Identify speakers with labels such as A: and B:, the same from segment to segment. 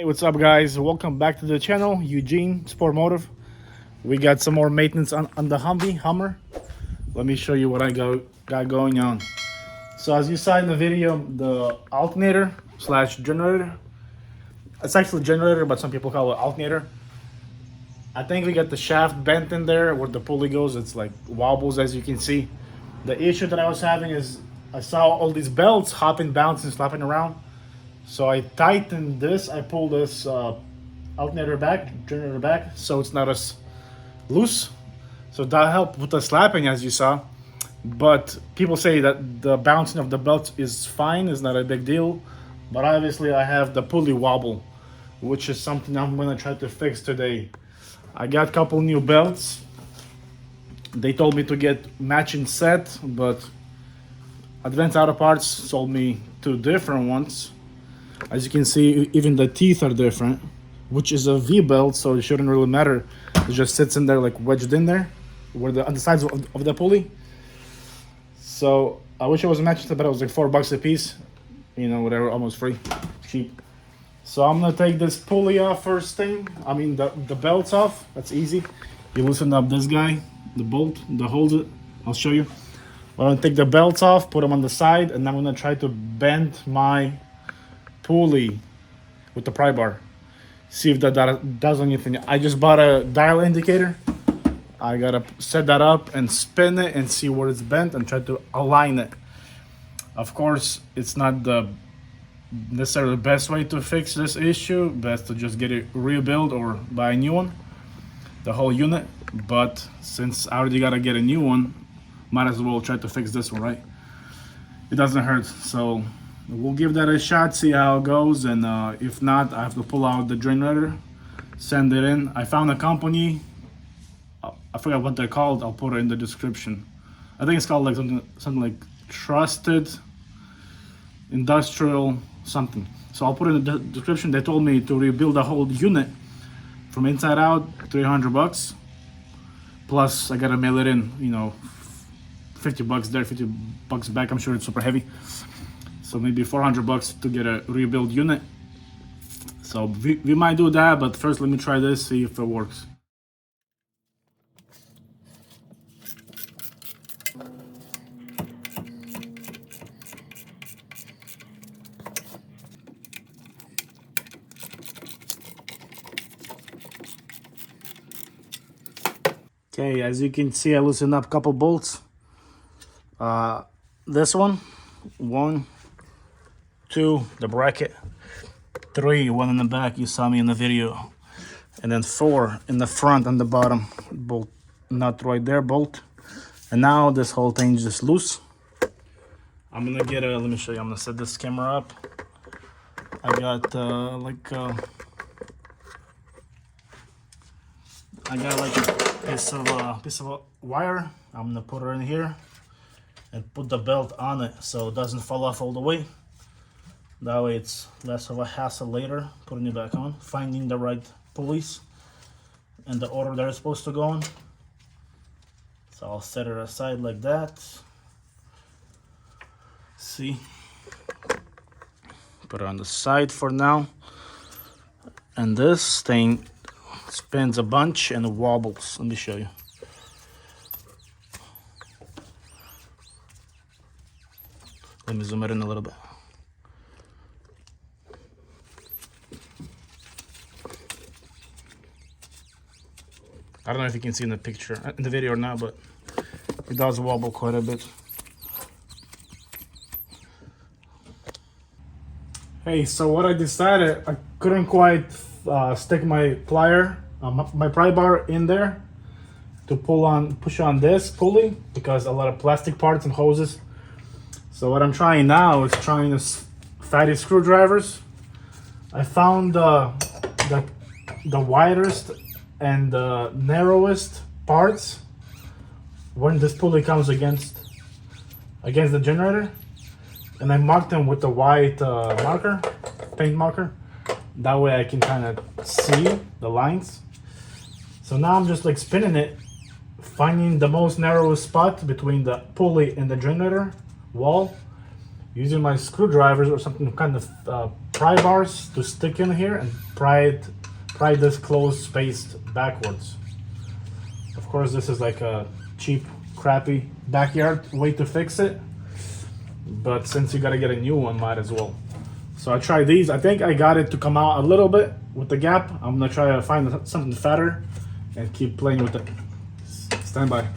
A: What's up, guys? Welcome back to the channel, Eugene Sport Motive. We got some more maintenance on the Hummer. Let me show you what I got going on. So as you saw in the video, the alternator slash generator, it's actually generator, but some people call it alternator. I think we got the shaft bent in there where the pulley goes. It's like wobbles, as you can see. The issue that I was having is I saw all these belts hopping, bouncing, slapping around. So I tightened this, I pulled this alternator back, generator back, so it's not as loose. So that helped with the slapping, as you saw. But people say that the bouncing of the belt is fine, it's not a big deal. But obviously I have the pulley wobble, which is something I'm gonna try to fix today. I got a couple new belts. They told me to get matching set, but Advanced Auto Parts sold me two different ones. As you can see, even the teeth are different, which is a V belt, so it shouldn't really matter. It just sits in there, like wedged in there, where on the sides of the pulley. So I wish it was matching, but it was like $4 a piece. You know, whatever, almost free, cheap. So I'm gonna take this pulley off first thing. I mean the belts off. That's easy. You loosen up this guy, the bolt that holds it. I'll show you. I'm gonna take the belts off, put them on the side, and I'm gonna try to bend my pulley with the pry bar. See if that does anything. I just bought a dial indicator. I gotta set that up and spin it and see where it's bent and try to align it. Of course, it's not the necessarily the best way to fix this issue. Best to just get it rebuilt or buy a new one, the whole unit. But since I already gotta get a new one, might as well try to fix this one, right? It doesn't hurt, so we'll give that a shot, see how it goes, and if not, I have to pull out the generator, send it in. I found a company, I forgot what they're called, I'll put it in the description. I think it's called like something like Trusted Industrial something. So I'll put it in the description. They told me to rebuild the whole unit from inside out, $300. Plus I gotta mail it in, you know, $50 there, $50 back. I'm sure it's super heavy. So maybe $400 to get a rebuild unit. So we might do that, but first let me try this, see if it works. Okay, as you can see, I loosened up a couple bolts. This one, 1, 2, the bracket, 3, 1 in the back, you saw me in the video, and then 4 in the front and the bottom bolt nut right there, bolt. And now this whole thing is just loose. I'm gonna get a, let me show you, I'm gonna set this camera up. I got like a piece of wire. I'm gonna put it in here and put the belt on it so it doesn't fall off all the way. That way it's less of a hassle later putting it back on, finding the right pulleys and the order they're supposed to go on. So I'll set it aside like that. See, put it on the side for now. And this thing spins a bunch and wobbles. Let me show you. Let me zoom it in a little bit. I don't know if you can see in the picture, in the video or not, but it does wobble quite a bit. Hey, so what I decided, I couldn't quite stick my plier, my pry bar in there to push on this pulley because a lot of plastic parts and hoses. So what I'm trying now is trying this fatty screwdrivers. I found the widest and the narrowest parts when this pulley comes against the generator, and I marked them with the white marker, paint marker. That way I can kind of see the lines. So now I'm just like spinning it, finding the most narrowest spot between the pulley and the generator wall, using my screwdrivers or something kind of pry bars to stick in here and pry this closed space backwards. Of course, this is like a cheap, crappy backyard way to fix it, but since you gotta get a new one, might as well. So I tried these. I think I got it to come out a little bit with the gap. I'm gonna try to find something fatter and keep playing with it. Stand by.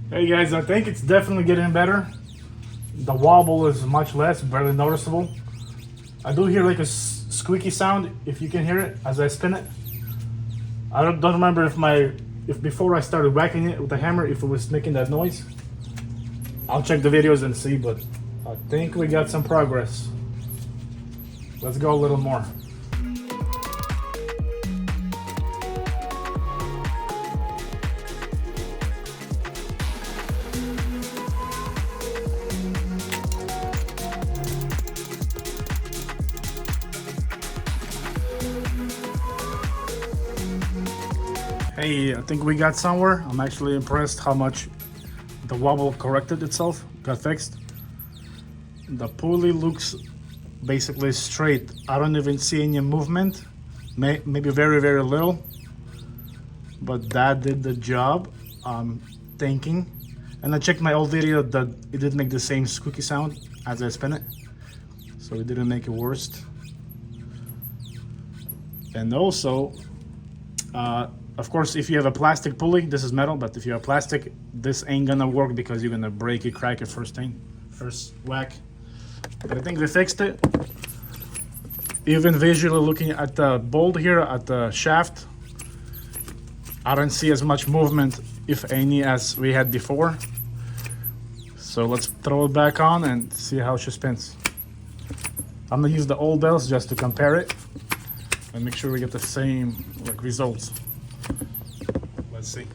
A: Hey guys, I think it's definitely getting better. The wobble is much less, barely noticeable. I do hear like a squeaky sound, if you can hear it, as I spin it. I don't remember if before I started whacking it with the hammer, if it was making that noise. I'll check the videos and see, but I think we got some progress. Let's go a little more. Hey, I think we got somewhere. I'm actually impressed how much the wobble corrected itself, got fixed. The pulley looks basically straight. I don't even see any movement, maybe very, very little. But that did the job, I'm thinking. And I checked my old video that it did make the same squeaky sound as I spin it. So it didn't make it worse. And also, of course, if you have a plastic pulley, this is metal, but if you have plastic, this ain't gonna work because you're gonna break it, crack it first whack. But I think we fixed it. Even visually looking at the bolt here, at the shaft, I don't see as much movement, if any, as we had before. So let's throw it back on and see how she spins. I'm gonna use the old bells just to compare it and make sure we get the same results. Let's see.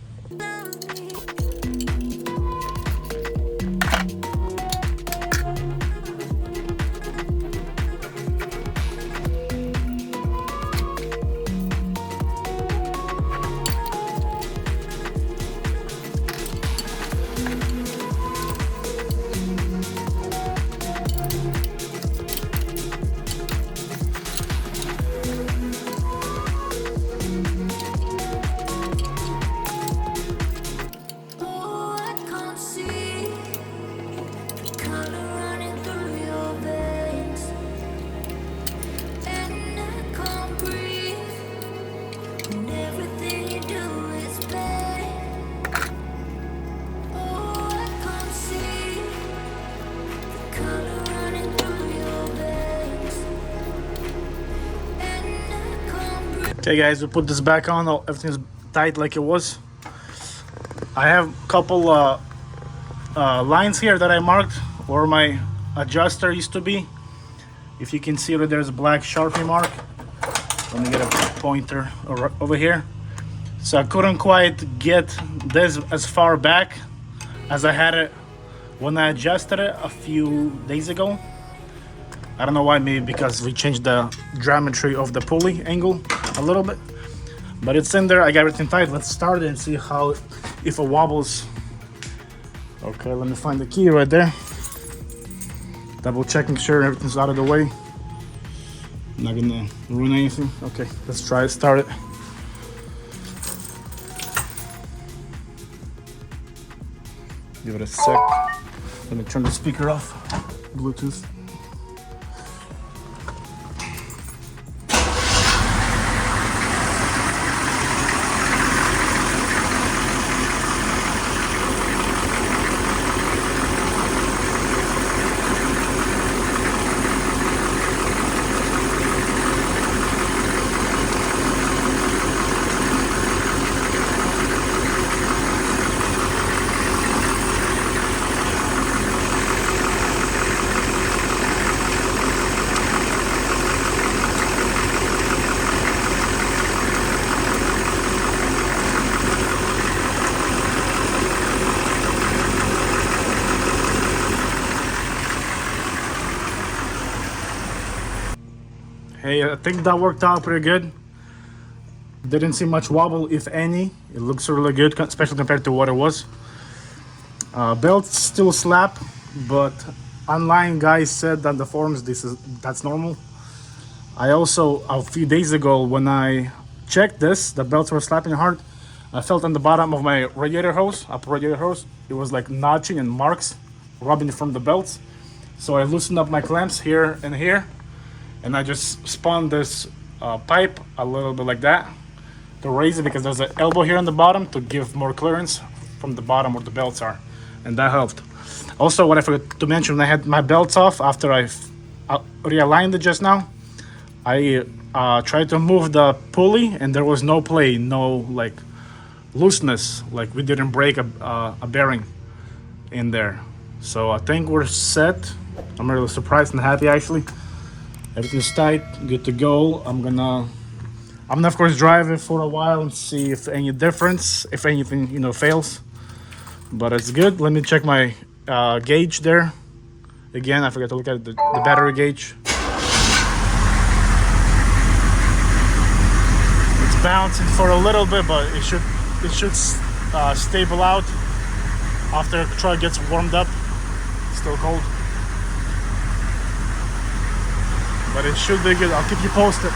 A: Okay guys, we put this back on, everything's tight like it was. I have a couple lines here that I marked where my adjuster used to be. If you can see right there's a black Sharpie mark. Let me get a pointer over here. So I couldn't quite get this as far back as I had it when I adjusted it a few days ago. I don't know why, maybe because we changed the geometry of the pulley angle a little bit, but it's in there. I got everything tight. Let's start it and see how, if it wobbles. Okay, let me find the key right there. Double checking, sure everything's out of the way. Not gonna ruin anything. Okay, let's try it. Start it. Give it a sec. Let me turn the speaker off. Bluetooth. Hey, I think that worked out pretty good. Didn't see much wobble, if any. It looks really good, especially compared to what it was. Belts still slap, but online guys said on the forums that's normal. I also, a few days ago when I checked this, the belts were slapping hard. I felt on the bottom of my radiator hose, upper radiator hose, it was like notching and marks rubbing from the belts. So I loosened up my clamps here and here, and I just spun this pipe a little bit like that to raise it, because there's an elbow here on the bottom to give more clearance from the bottom where the belts are, and that helped. Also, what I forgot to mention, when I had my belts off after I realigned it just now, I tried to move the pulley and there was no play, no like looseness, like we didn't break a bearing in there. So I think we're set. I'm really surprised and happy actually. Everything's tight, good to go. I'm gonna of course drive it for a while and see if any difference, if anything, you know, fails. But it's good. Let me check my gauge there. Again, I forgot to look at the battery gauge. It's bouncing for a little bit, but it should stable out after the truck gets warmed up. It's still cold, but it should be good. I'll keep you posted.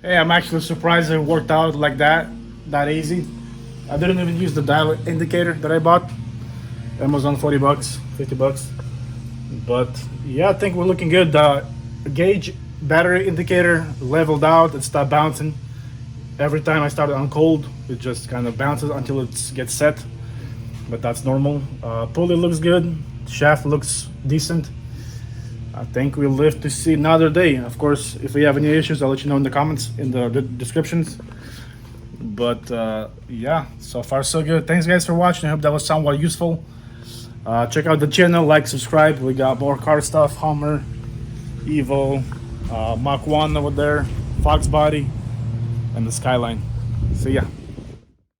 A: Hey, I'm actually surprised it worked out like that easy. I didn't even use the dial indicator that I bought. Amazon, 40 bucks, 50 bucks. But yeah, I think we're looking good. The gauge battery indicator leveled out. It stopped bouncing. Every time I started on cold, it just kind of bounces until it gets set. But that's normal. Pulley looks good. Shaft looks decent. I think we'll live to see another day. Of course, if we have any issues, I'll let you know in the comments, in the descriptions. But yeah, so far so good. Thanks guys for watching. I hope that was somewhat useful. Check out the channel, like, subscribe. We got more car stuff, Hummer, Evo, Mach 1 over there, Fox body, and the Skyline. See ya.